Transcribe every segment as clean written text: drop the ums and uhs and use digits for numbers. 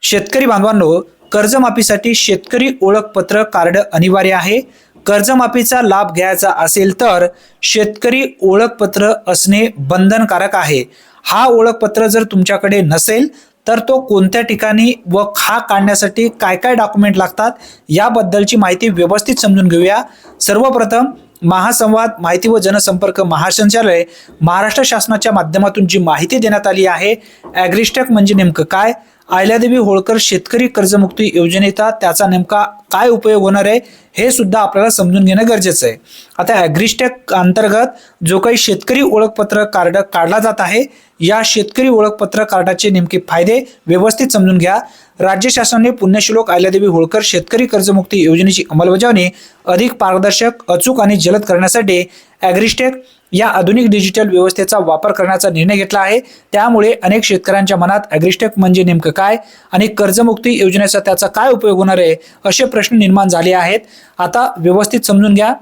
शेतकरी बांधवांनो, कर्जमाफीसाठी शेतकरी ओळखपत्र कार्ड अनिवार्य आहे। कर्जमाफीचा लाभ घ्यायचा असेल तर शेतकरी ओळखपत्र असणे बंधनकारक आहे। हा ओळखपत्र जर तुमच्याकडे नसेल तर तो कोणत्या ठिकाणी व हा काढण्यासाठी काय काय डॉक्युमेंट लागतात याबद्दलची माहिती व्यवस्थित समजून घेऊया। सर्वप्रथम महासंवाद माहिती व जनसंपर्क महासंचालय महाराष्ट्र शासनाच्या माध्यमातून जी माहिती देण्यात आली आहे, ॲग्रिस्टॅक म्हणजे नेमकं काय, अहिल्यादेवी होळकर शेतकरी कर्जमुक्ती योजनेचा त्याचा नेमका काय उपयोग होणार आहे हे सुद्धा आपल्याला समजून घेणं गरजेचं आहे। आता ॲग्रिस्टॅक अंतर्गत जो काही शेतकरी ओळखपत्र कार्ड काढला जात आहे, या शेतकरी ओळखपत्र कार्डाचे नेमके फायदे व्यवस्थित समजून घ्या। राज्य शासनाने पुण्यश्लोक अहिल्यादेवी होळकर शेतकरी कर्जमुक्ती योजनेची अंमलबजावणी अधिक पारदर्शक, अचूक आणि जलद करण्यासाठी ॲग्रिस्टॅक या आधुनिक डिजिटल व्यवस्थेचा वापर करण्याचा निर्णय घेतला आहे। त्यामुळे अनेक शेतकऱ्यांच्या मनात ॲग्रिस्टॅक म्हणजे नेमकं काय आणि कर्जमुक्ती योजनेचा त्याचा काय उपयोग होणार आहे असे प्रश्न निर्माण झाले आहेत। आता व्यवस्थित समजून घ्या।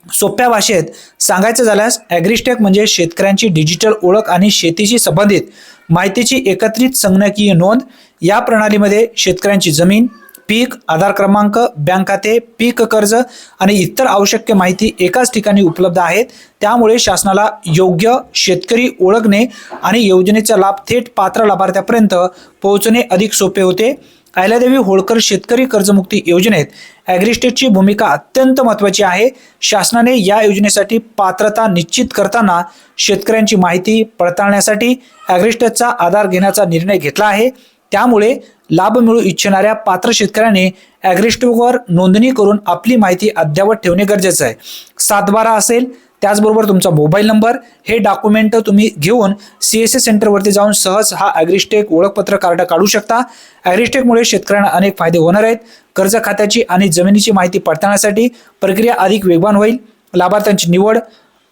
सोप्या भाषेत सांगायचं झाल्यास ॲग्रिस्टॅक म्हणजे शेतकऱ्यांची डिजिटल ओळख आणि शेतीशी संबंधित माहितीची एकत्रित संगणकीय नोंद। या प्रणालीमध्ये शेतकऱ्यांची जमीन, पीक, आधार क्रमांक, बँक खाते, पीक कर्ज आणि इतर आवश्यक माहिती एकाच ठिकाणी उपलब्ध आहेत। त्यामुळे शासनाला योग्य शेतकरी ओळखणे आणि योजनेचा लाभ थेट पात्र लाभार्थ्यापर्यंत पोहोचणे अधिक सोपे होते। अहिल्यादेवी होळकर शेतकरी कर्जमुक्ती योजनेत ॲग्रिस्टॅकची भूमिका अत्यंत महत्त्वाची आहे। शासनाने या योजनेसाठी पात्रता निश्चित करताना शेतकऱ्यांची माहिती पडताळण्यासाठी ॲग्रिस्टॅकचा आधार घेण्याचा निर्णय घेतला आहे। त्यामुळे लाभ मिळू इच्छिणाऱ्या पात्र शेतकऱ्यांनी ॲग्रिस्टॅकवर नोंदणी करून आपली माहिती अद्ययावत ठेवणे गरजेचे आहे। 7/12 असेल, त्याचबरोबर तुमचा मोबाईल नंबर, हे डॉक्युमेंट तुम्ही घेऊन CSA सेंटरवरती जाऊन सहज हा ॲग्रिस्टॅक ओळखपत्र कार्ड काढू शकता। ॲग्रिस्टॅकमुळे शेतकऱ्यांना अनेक फायदे होणार आहेत। कर्ज खात्याची आणि जमिनीची माहिती पडताळण्यासाठी प्रक्रिया अधिक वेगवान होईल। लाभार्थ्यांची निवड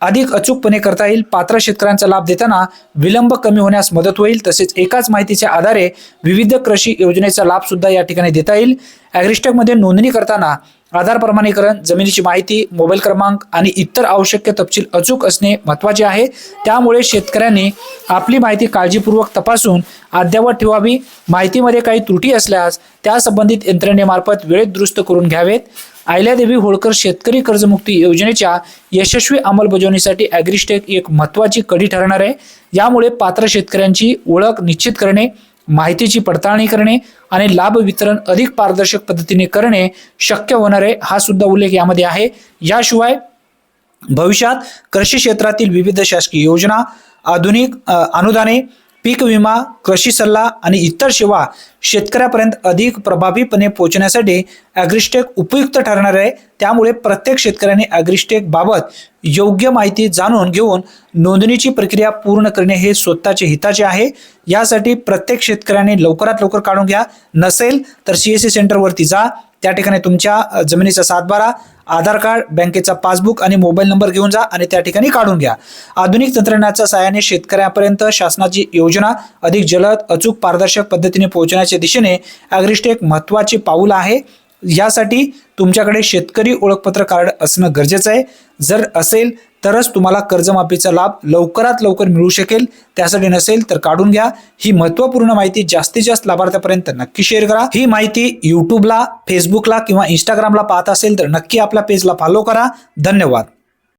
अधिक अचूकपणे करता येईल। पात्र शेतकऱ्यांचा लाभ देताना विलंब कमी होण्यास मदत होईल। तसेच एकाच माहितीच्या आधारे विविध कृषी योजनेचा लाभ सुद्धा या ठिकाणी देता येईल। ॲग्रिस्टॅकमध्ये नोंदणी करताना आधार प्रमाणीकरण, जमिनीची माहिती, मोबाईल क्रमांक आणि इतर आवश्यक तपशील अचूक असणे महत्त्वाचे आहे। त्यामुळे शेतकऱ्यांनी आपली माहिती काळजीपूर्वक तपासून अद्ययावत ठेवावी। माहितीमध्ये काही त्रुटी असल्यास त्या संबंधित यंत्रणेमार्फत वेळेत दुरुस्त करून घ्यावेत। अहिल्यादेवी होळकर शेतकरी कर्जमुक्ती योजनेच्या यशस्वी अंमलबजावणीसाठी ॲग्रिस्टॅक एक महत्त्वाची कडी ठरणार आहे। यामुळे पात्र शेतकऱ्यांची ओळख निश्चित करणे, माहितीची पडताळणी करणे आणि लाभ वितरण अधिक पारदर्शक पद्धतीने करणे शक्य होणार आहे, हा सुद्धा उल्लेख यामध्ये आहे। याशिवाय भविष्यात कृषी क्षेत्रातील विविध शासकीय योजना, आधुनिक अनुदाने, पीक विमा, कृषी सल्ला आणि इतर सेवा शेतकऱ्यापर्यंत अधिक प्रभावीपणे पोहोचण्यासाठी ॲग्रिस्टॅक उपयुक्त ठरणार आहे। त्यामुळे प्रत्येक शेतकऱ्याने ॲग्रिस्टॅक बाबत योग्य माहिती जाणून घेऊन नोंदणीची प्रक्रिया पूर्ण करणे हे स्वतःचे हिताचे आहे। यासाठी प्रत्येक शेतकऱ्याने लवकरात लवकर काढून घ्या। नसेल तर CSA सेंटरवरती जा, त्या ठिकाणी तुमच्या जमिनीचा 7/12, आधार कार्ड, बँकेचा पासबुक आणि मोबाईल नंबर घेऊन जा आणि त्या ठिकाणी काढून घ्या। आधुनिक तंत्रज्ञानाच्या सहाय्याने शेतकऱ्यापर्यंत शासनाची योजना अधिक जलद, अचूक, पारदर्शक पद्धतीने पोहोचण्याच्या दिशेने ॲग्रिस्टॅक महत्त्वाचे पाऊल आहे। यासाठी तुमच्याकडे शेतकरी ओळखपत्र कार्ड असणं गरजेचं आहे। जर असेल तरच तुम्हाला कर्जमाफीचा लाभ लवकरात लवकर मिळू शकेल। त्यासाठी नसेल तर काढून घ्या। ही महत्त्वपूर्ण माहिती जास्तीत जास्त लाभार्थ्यापर्यंत नक्की शेअर करा। ही माहिती यूट्यूबला, फेसबुकला किंवा इंस्टाग्रामला पाहत असेल तर नक्की आपल्या पेजला फॉलो करा। धन्यवाद।